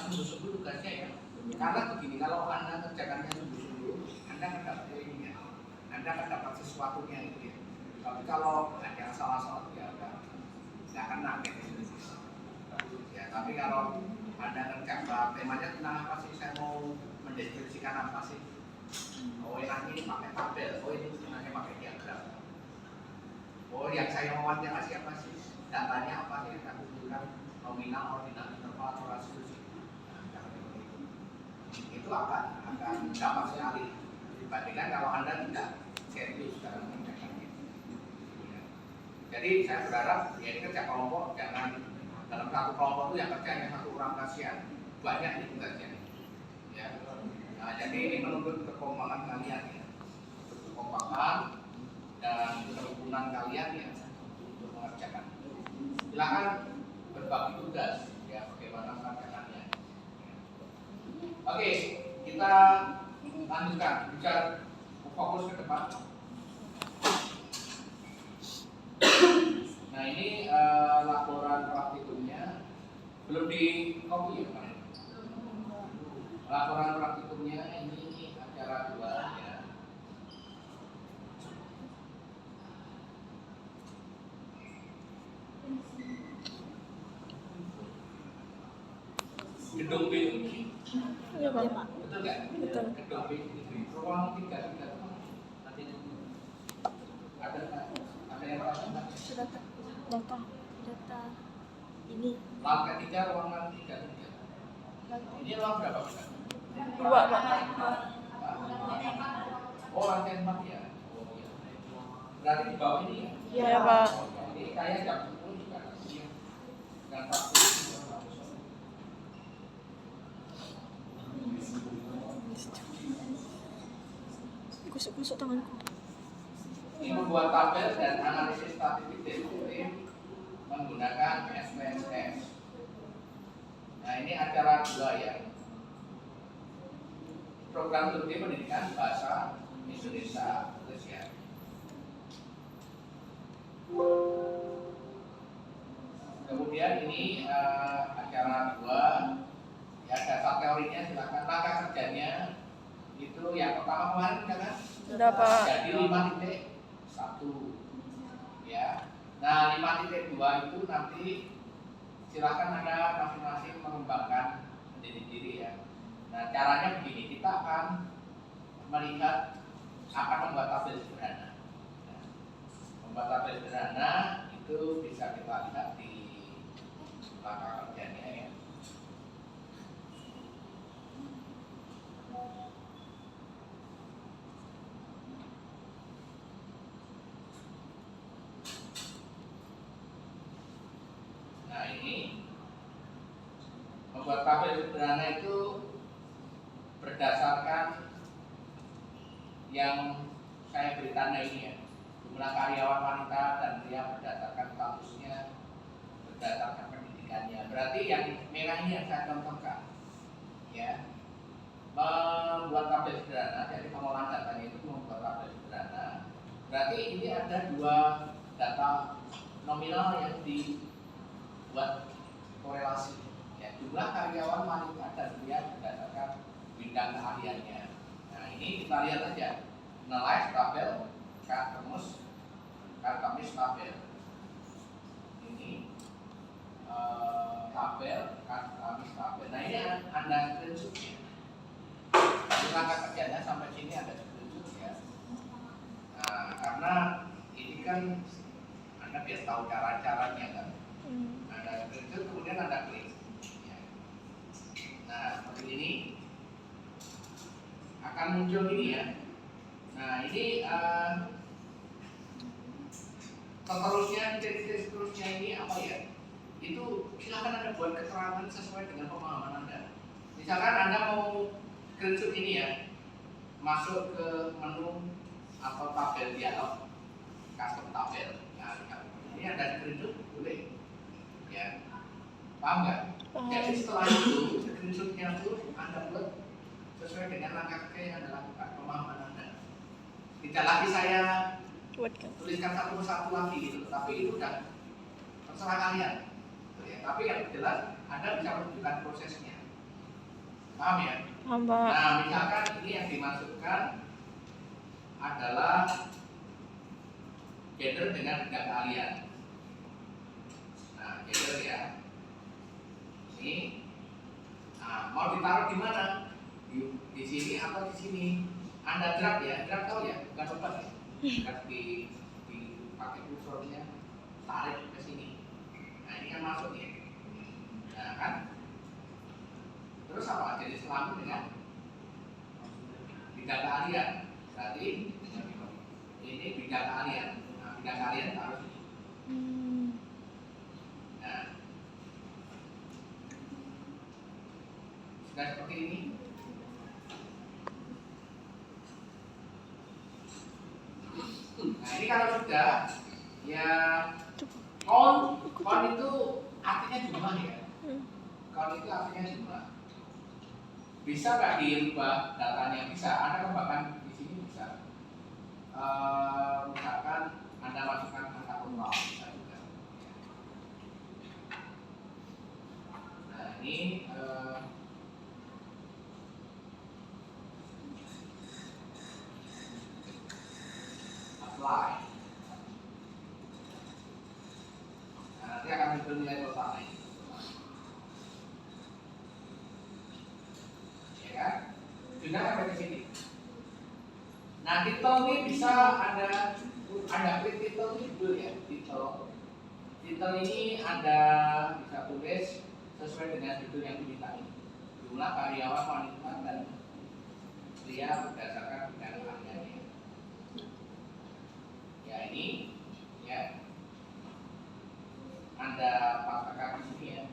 sungguh-sungguh tugasnya ya. Karena begini, kalau Anda kerjakannya sungguh-sungguh, Anda akan dapat ilmunya, Anda akan dapat sesuatunya itu ya. Tapi kalau ada yang salah-salah ya nggak akan nangkep ya. Tapi kalau Anda kerja temanya tentang apa sih, saya mau mendeskripsikan apa sih, oh ini pakai tabel, oh ini sebenarnya pakai diagram, oh yang saya wawancara siapa sih, datanya apa sih, saya kumpulkan nominal, ordinal, interval, atau rasio. Itu akan dapat sekali dibandingkan kalau Anda tidak serius dalam mengerjakannya. Jadi saya berharap ya ini kerja kelompok, jangan dalam satu kelompok itu yang kerjanya satu orang kasihan, banyak ini tugasnya. Ya. Nah, jadi ini menuntut kekompakan kalian ya, kekompakan dan kerukunan kalian ya untuk mengerjakan. Silakan berbagi tugas ya, bagaimana mengerjakannya. Oke, kita lanjutkan, bisa fokus ke depan. Nah ini laporan praktikumnya belum di copy ya Pak? Laporan praktikumnya ini acara 2 ya. Gedung B ini. Iya Pak. Betul nggak? Betul. Gedung B ini. Ruang 3 ada yang perhatian? Data ini. Lantai 3, ruangan 3. Ini ruang berapa Pak? 2 Pak. Oh lantai 4 ya. Oh, iya. Berarti di bawah ini ya? Iya Pak. Ini kayak jam 10 juga dan 40. Kusuk tanganku. Ini membuat tabel dan analisis statistik deskriptif menggunakan SPSS. Nah ini acara 2 ya. Program studi pendidikan bahasa Indonesia Indonesia. Kemudian ini acara 2 ya, dasar teorinya silakan. Langkah kerjanya itu yang pertama kemarin kan? Sudah Pak. Jadi 5.1 ya. Nah 5.2 itu nanti silakan Anda masing-masing mengembangkan sendiri-sendiri ya. Nah caranya begini, kita akan melihat, akan membuat tabel sederhana. Nah, membuat tabel sederhana itu bisa kita lihat di langkah kerjanya ya. Nah ini membuat tabel sederhana itu berdasarkan yang saya beri tanda ini ya, jumlah karyawan wanita dan pria berdasarkan statusnya, berdasarkan pendidikannya. Berarti yang merah ini yang saya contohkan ya, membuat tabel sederhana. Jadi pengolahan datanya itu membuat tabel sederhana. Berarti ini ada 2 data nominal yang dibuat korelasi ya, jumlah karyawan wanita dan pria berdasarkan bidang keahliannya. Nah ini kita lihat aja, analyze tabel, Karkamis tabel. Ini tabel, Karkamis tabel. Nah ini Anda screenshot ya. Di langkah kerjanya sampai sini ada screenshot ya. Nah karena ini kan Anda biar tahu cara-caranya kan. Ada screenshot kemudian Anda klik. Ya. Nah seperti ini akan muncul ini ya. Nah ini seterusnya ini apa ya? Itu silakan Anda buat keterangan sesuai dengan pemahaman Anda. Misalkan Anda mau screenshot ini ya, masuk ke menu atau tabel dialog, custom tabel. Nah, ini ada screenshot boleh, ya, paham nggak? Jadi setelah itu screenshotnya itu Anda buat sesuai dengan langkah kerja yang Anda lakukan, pemahaman Anda. Tidak lagi saya tuliskan satu persatu lagi gitu, tapi itu udah terserah kalian. Ya, tapi yang jelas Anda bisa menunjukkan prosesnya. Paham ya? Paham, Pak. Nah, misalkan ini yang dimasukkan adalah gender dengan bidang keahlian. Nah, gender ya. Ini. Nah, mau ditaruh di mana? Di sini atau di sini? Anda drag ya, drag tahu ya, bukan obat ya. Drag pakai kursornya, tarik ke sini. Nah, ini kan masuk ya. Nah, kan? Terus apa? Jadi selalu dengan bidang keahlian. Berarti ini bidang keahlian. Nah, bidang keahlian harus ini. Nah, sudah seperti ini. Nah, ini kalau sudah, ya count itu artinya jumlah ya. Count itu artinya jumlah. Bisa nggak dirubah datanya? Bisa. Anda kembangkan di sini bisa. Misalkan Anda masukkan angka total bisa juga. Nah, ini apply. Nah, nanti akan muncul nilai totalnya. Ya kan? Sudah sampai ke sini. Nah, titel ini bisa Anda klik titel ini dulu ya. Titel ini Anda bisa tulis sesuai dengan judul yang diminta ini. Jumlah karyawan wanita dan pria berdasarkan bidang keahliannya. Ya, ini ya. Anda paksakan di sini ya.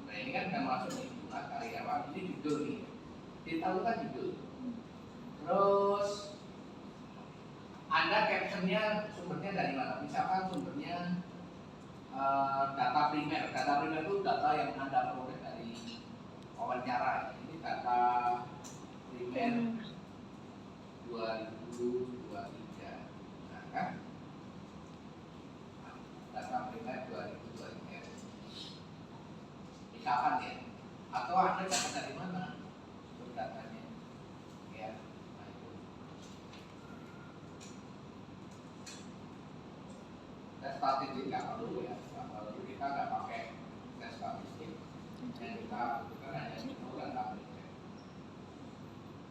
Nah, ini kan sudah masuk nih jumlah karyawan. Ini judul nih. Titel kan judul. Terus Anda captionnya sumbernya dari mana? Misalkan sumbernya data primer. Data primer itu data yang Anda peroleh dari wawancara. Ini data primer 2023. Nah, kan? Data primer 2023. Misalkan ya. Atau Anda dapat dari mana? Datanya. Ya. Nah, itu. Tes statistik nggak perlu ya. Kalau kita nggak pakai tes statistik. Dan kita bukan hanya info dan tabel.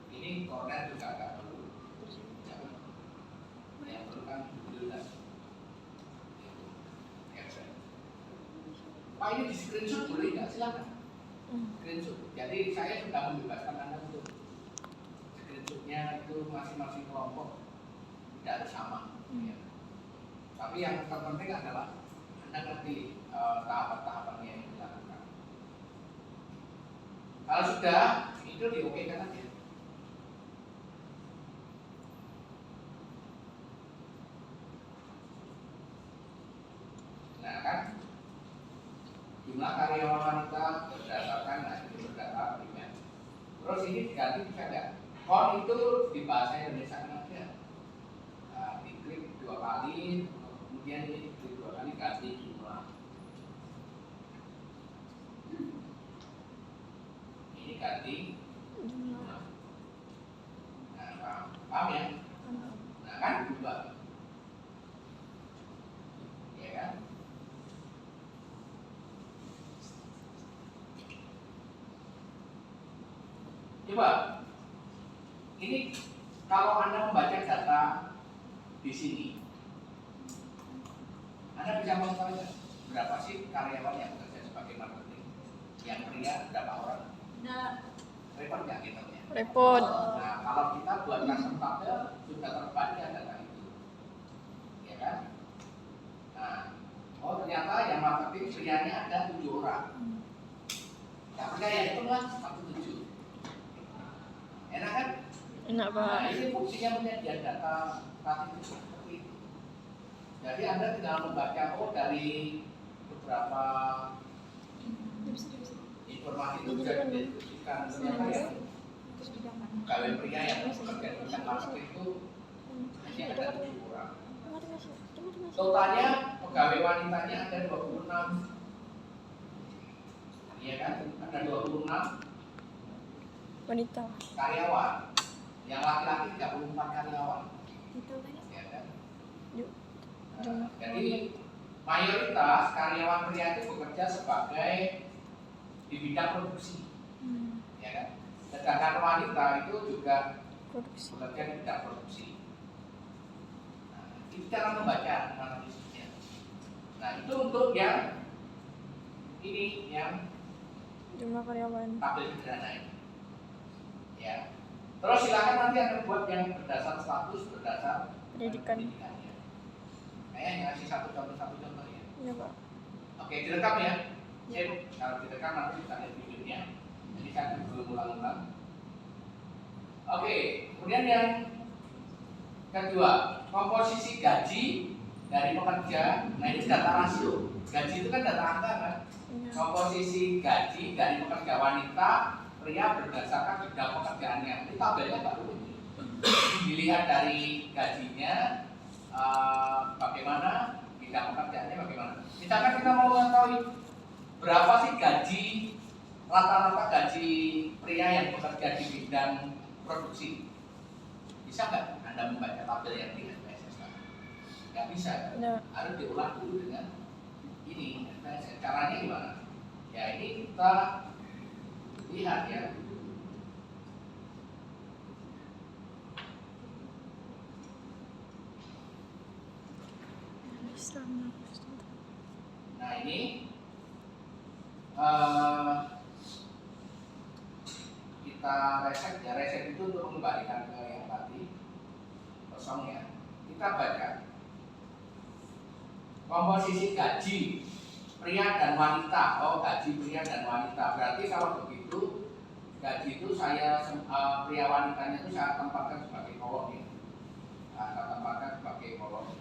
Ini kornet juga nggak perlu. Yang perlu kan judul dan caption. Pak, ini di screenshot boleh nggak? Silakan. Screenshot. Jadi saya sudah membebaskan Anda untuk screenshotnya itu masing-masing kelompok tidak harus sama. Ya. Tapi yang terpenting adalah Anda ngerti tahapan-tahapannya yang dilakukan. Kalau sudah, itu di-oke-kan aja. Nah, kan jumlah karyawan wanita berdasarkan berdata primer. Terus ini diganti bisa nggak? Kon itu di bahasa Indonesia kan aja. Nah, diklik 2 kali, kemudian ini diklik 2 kali ganti jumlah. Ini ganti jumlah. Nah, paham ya? Nah, kan berubah. Ya kan? Coba, ini kalau Anda membaca data di sini, Anda bisa mengetahui berapa sih karyawan yang bekerja sebagai marketing? Yang pria berapa orang? Nah, repot nggak hitungnya? Repot. Nah, kalau kita buat custom tabel sudah terbaca data itu, ya kan? Nah, oh ternyata yang marketing prianya ada 7 orang. Yang percaya itu lah 1,7. Enak kan? Enak, Pak. Nah, ini fungsinya penyajian data statistik seperti itu. Jadi Anda tinggal membaca dari beberapa informasi itu sudah dideskripsikan ternyata yang pegawai pria yang bekerja di bidang marketing itu hanya ada 7 orang. Totalnya pegawai wanitanya ada 26. Iya kan? Ada 26 Wanita. karyawan. Yang laki-laki 34 karyawan. Ya kan? Yuk. Nah, jadi mayoritas karyawan pria itu bekerja sebagai di bidang produksi. Ya kan? Sedangkan wanita itu juga Produksi. bekerja di bidang produksi. Nah, itu cara membaca analisisnya. Nah, itu untuk yang ini yang Jumlah karyawan. tabel sederhana ini. Ya. Terus silakan nanti Anda buat yang berdasar status, berdasar Pendidikan. pendidikannya. Kayaknya ngasih satu contoh ya. Iya, Pak. Oke, direkam ya. Sip, kalau direkam nanti kita lihat videonya. Jadi saya belum ulang-ulang. Oke, kemudian yang kedua, komposisi gaji dari pekerja. Nah, ini data rasio. Gaji itu kan data angka kan? Iya. Komposisi gaji dari pekerja wanita, pria berdasarkan bidang pekerjaannya. Ini tabelnya baru ini. Dilihat dari gajinya, bagaimana bidang pekerjaannya bagaimana. Misalkan kita mau mengetahui berapa sih gaji rata-rata gaji pria yang bekerja di bidang produksi, bisa nggak Anda membaca tabel yang di SPSS? Nggak bisa, kan? Nggak. Harus diulang dulu dengan ini. Caranya gimana? Ya ini kita lihat ya. Nah ini kita reset ya, reset itu untuk mengembalikan ke yang tadi kosong ya. Kita baca komposisi gaji pria dan wanita. Oh, gaji pria dan wanita. Berarti kalau begitu gaji itu saya pria wanitanya itu saya tempatkan sebagai kolom ya. Saya tempatkan sebagai kolom.